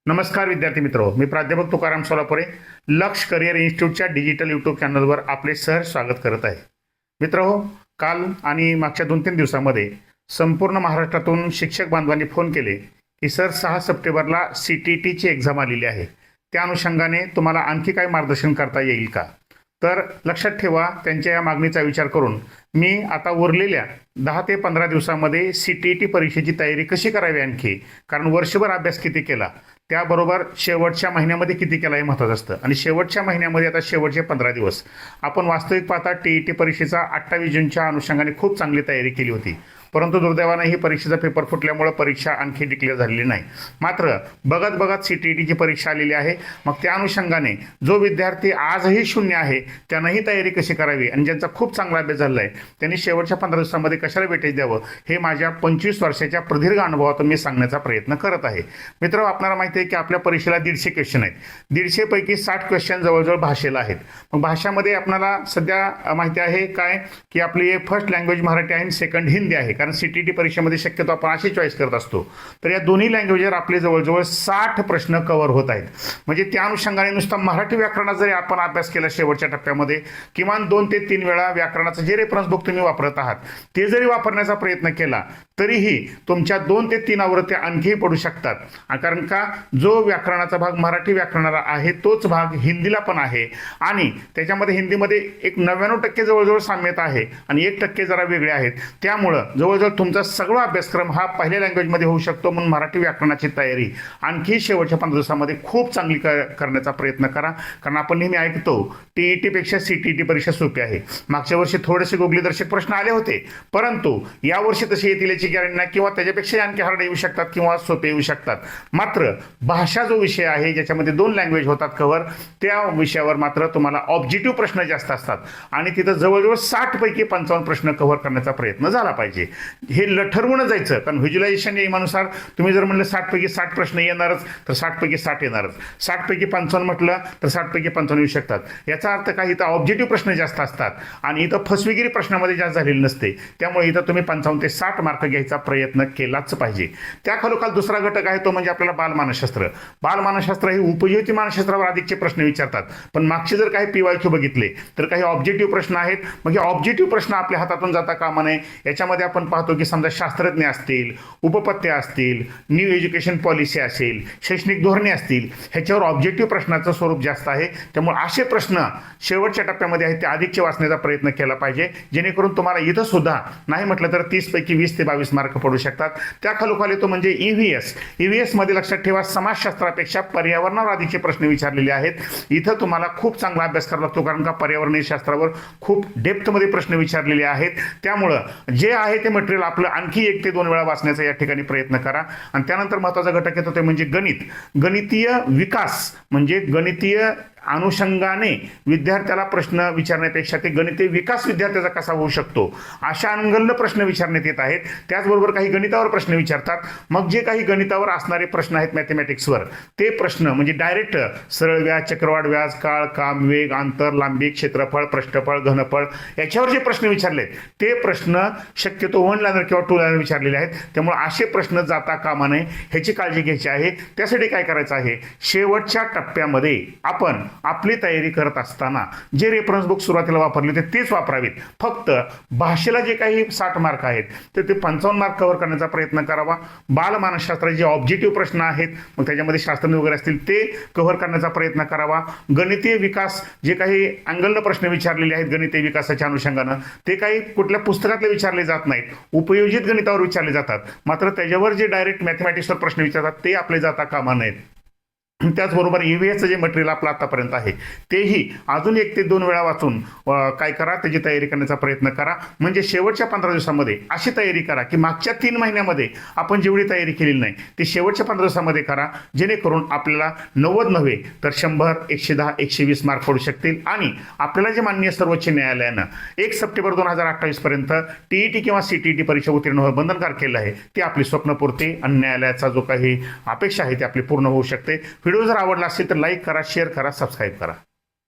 नमस्कार विद्यार्थी मित्रो, मी प्राध्यापक तुकाराम सोलापुरे लक्ष करिअर इन्स्टिट्यूटच्या डिजिटल यूट्यूब चॅनलवर आपले सहर्ष स्वागत करत आहे. मित्रहो, काल आणि मागच्या 2-3 दिवसामध्ये संपूर्ण महाराष्ट्रातून शिक्षक बांधवांनी फोन केले की सर 6 सप्टेंबरला CTETची एक्झाम आलेली आहे, त्या अनुषंगाने तुम्हाला आणखी काय मार्गदर्शन करता येईल का. तर लक्षात ठेवा, त्यांच्या या मागणीचा विचार करून मी आता उरलेल्या 10 ते 15 दिवसामध्ये CTET परीक्षेची तयारी कशी करावी आणखी, कारण वर्षभर अभ्यास किती केला त्याबरोबर शेवटच्या महिन्यामध्ये किती केला हे महत्त्वाचं असतं. आणि शेवटच्या महिन्यामध्ये आता शेवटचे 15 दिवस आपण वास्तविक पाहता TET परीक्षेचा 28 जूनच्या अनुषंगाने खूप चांगली तयारी केली होती, परंतु दुर्दैवाने ही परीक्षेचा पेपर फुटल्यामुळे परीक्षा आणखी डिक्लेअर झालेली नाही. मात्र बघत बघत CTETची परीक्षा आलेली आहे. मग त्या अनुषंगाने जो विद्यार्थी आजही शून्य आहे त्यानंही तयारी कशी करावी आणि ज्यांचा खूप चांगला अभ्यास झाला आहे त्यांनी शेवटच्या 15 दिवसामध्ये कशाला वेटेज द्यावं हे माझ्या 25 वर्षाच्या प्रदीर्घ अनुभवातून मी सांगण्याचा प्रयत्न करत आहे. मित्र, आपल्याला माहिती आहे की आपल्या परीक्षेला 150 क्वेश्चन आहेत. 150 पैकी 60 क्वेश्चन जवळजवळ भाषेला आहेत. मग भाषामध्ये आपल्याला सध्या माहिती आहे काय की आपली फर्स्ट लँग्वेज मराठी आहे आणि सेकंड हिंदी आहे, कारण CTET परीक्षेमध्ये शक्यतो आपण अशी चॉईस करत असतो. तर या दोन्ही लँग्वेजवर आपले जवळजवळ 60 प्रश्न कव्हर होत आहेत. म्हणजे त्या अनुषंगाने नुसता मराठी व्याकरणात जरी आपण अभ्यास केला शेवटच्या टप्प्यामध्ये किमान 2 ते 3 वेळा व्याकरणाचं जे रेफरन्स बुक तुम्ही वापरत आहात ते जरी वापरण्याचा प्रयत्न केला तरीही तुमच्या 2 ते 3 आवृत्ती आणखीही पडू शकतात. कारण का, जो व्याकरणाचा भाग मराठी व्याकरणाला आहे तोच भाग हिंदीला पण आहे आणि त्याच्यामध्ये हिंदीमध्ये एक 99% जवळजवळ साम्यता आहे आणि 1% जरा वेगळे आहेत. त्यामुळं जवळजवळ तुमचा सगळा अभ्यासक्रम हा पहिल्या लँग्वेजमध्ये होऊ शकतो. म्हणून मराठी व्याकरणाची तयारी आणखी शेवटच्या 15 दिवसामध्ये खूप चांगली करण्याचा प्रयत्न करा. कारण आपण नेहमी ऐकतो TETपेक्षा CTET परीक्षा सोपी आहे. मागच्या वर्षी थोडेसे गोगलीदर्शक प्रश्न आले होते, परंतु यावर्षी तसे येतील याची गॅरंटी नाही किंवा त्याच्यापेक्षा आणखी हार्ड येऊ शकतात किंवा सोपे येऊ शकतात. मात्र भाषा जो विषय आहे ज्याच्यामध्ये 2 लँग्वेज होतात कव्हर, त्या विषयावर मात्र तुम्हाला ऑब्जेक्टिव्ह प्रश्न जास्त असतात आणि तिथं जवळजवळ 60 पैकी 55 प्रश्न कव्हर करण्याचा प्रयत्न झाला पाहिजे. हे ठरवून जायचं, कारण व्हिज्युलायझेशन नियमानुसार तुम्ही जर म्हणलं 60 पैकी 60 प्रश्न येणारच तर 60 पैकी 60 येणारच. 60 पैकी 55 म्हटलं तर 60 पैकी 55 येऊ शकतात. याचा अर्थ काय, इथं ऑब्जेक्टिव्ह प्रश्न जास्त असतात आणि इथं फसवेगिरी प्रश्नामध्ये जास्त झालेली नसते. त्यामुळे इथं तुम्ही 55 ते 60 मार्क घ्यायचा प्रयत्न केलाच पाहिजे. त्याखालोखाल दुसरा घटक आहे तो म्हणजे आपल्याला बालमानसशास्त्र. बालमानसशास्त्र हे उपयोगी मानसशास्त्रावर अधिकचे प्रश्न विचारतात, पण मागचे जर काही PYQ बघितले तर काही ऑब्जेक्टिव्ह प्रश्न आहेत. मग हे ऑब्जेक्टिव्ह प्रश्न आपल्या हातातून जाता कामा नये. याच्यामध्ये आपण पाहतो की समजा शास्त्रज्ञ असतील, उपपत्त्या असतील, न्यू एज्युकेशन पॉलिसी असेल, शैक्षणिक धोरणे असतील, ह्याच्यावर ऑब्जेक्टिव्ह प्रश्नाचं स्वरूप जास्त आहे. त्यामुळे असे प्रश्न शेवटच्या टप्प्यामध्ये आहेत ते अधिकचे वाचण्याचा प्रयत्न केला पाहिजे, जेणेकरून तुम्हाला इथं सुद्धा नाही म्हटलं तर 30 पैकी 20 ते 22 मार्क पडू शकतात. त्याखालोखाल येतो म्हणजे EVS मध्ये लक्षात ठेवा, समाजशास्त्रापेक्षा पर्यावरणावर अधिकचे प्रश्न विचारलेले आहेत. इथं तुम्हाला खूप चांगला अभ्यास करावा लागतो, कारण का पर्यावरणीय शास्त्रावर खूप डेप्थमध्ये प्रश्न विचारलेले आहेत. त्यामुळं जे आहे ते मटेरियल आपलं आणखी 1 ते 2 वेळा वाचण्याचा या ठिकाणी प्रयत्न करा. आणि त्यानंतर महत्त्वाचा घटक येतो ते म्हणजे गणितीय विकास. म्हणजे गणितीय अनुषंगाने विद्यार्थ्याला प्रश्न विचारण्यापेक्षा ते गणितीय विकास विद्यार्थ्याचा कसा होऊ शकतो अशा अनुगल्य प्रश्न विचारण्यात येत आहेत. त्याचबरोबर काही गणितावर प्रश्न विचारतात. मग जे काही गणितावर असणारे प्रश्न आहेत मॅथमॅटिक्सवर, ते प्रश्न म्हणजे डायरेक्ट सरळ व्याज, चक्रवाढ व्याज, काळ, काम, वेग, अंतर, लांबी, क्षेत्रफळ, पृष्ठफळ, घनफळ याच्यावर जे प्रश्न विचारलेत ते प्रश्न शक्यतो 1 लाइनर किंवा 2 लाइनर विचारलेले आहेत. त्यामुळे असे प्रश्न जाता कामा नये, ह्याची काळजी घ्यायची आहे. त्यासाठी काय करायचं आहे, शेवटच्या टप्प्यामध्ये आपण आपली तयारी करत असताना जे रेफरन्स बुक सुरुवातीला वापरले होते तेच वापरावेत. फक्त भाषेला जे काही 60 मार्क आहेत तर ते 55 मार्क कव्हर करण्याचा प्रयत्न करावा. बालमानसशास्त्राचे जे ऑब्जेक्टिव्ह प्रश्न आहेत मग त्याच्यामध्ये शास्त्रज्ञ वगैरे असतील ते कव्हर करण्याचा प्रयत्न करावा. गणितीय विकास जे काही अँगलनं प्रश्न विचारलेले आहेत गणितीय विकासाच्या अनुषंगानं ते काही कुठल्या पुस्तकातले विचारले जात नाहीत, उपयोजित गणितावर विचारले जातात. मात्र त्याच्यावर जे डायरेक्ट मॅथमॅटिक्सवर प्रश्न विचारतात ते आपले जाता कामा नयेत. त्याचबरोबर EVSचं जे मटेरियल आपलं आतापर्यंत आहे तेही अजून 1 ते 2 वेळा वाचून काय करा, त्याची तयारी करण्याचा प्रयत्न करा. म्हणजे शेवटच्या 15 दिवसामध्ये अशी तयारी करा की मागच्या 3 महिन्यामध्ये आपण जेवढी तयारी केलेली नाही ती शेवटच्या 15 दिवसामध्ये करा, जेणेकरून आपल्याला 90 नव्हे तर 100, 110, 120 मार्क पडू शकतील. आणि आपल्याला जे माननीय सर्वोच्च न्यायालयानं 1 सप्टेंबर 2028 पर्यंत TET किंवा CTET परीक्षा उत्तीर्ण होणं बंधनकारक केलं आहे ती आपली स्वप्नपूर्ती आणि न्यायालयाचा जो काही अपेक्षा आहे ती आपली पूर्ण होऊ शकते. व्हिडिओ जर आवडला असेल तर लाईक करा, शेअर करा, सबस्क्राईब करा.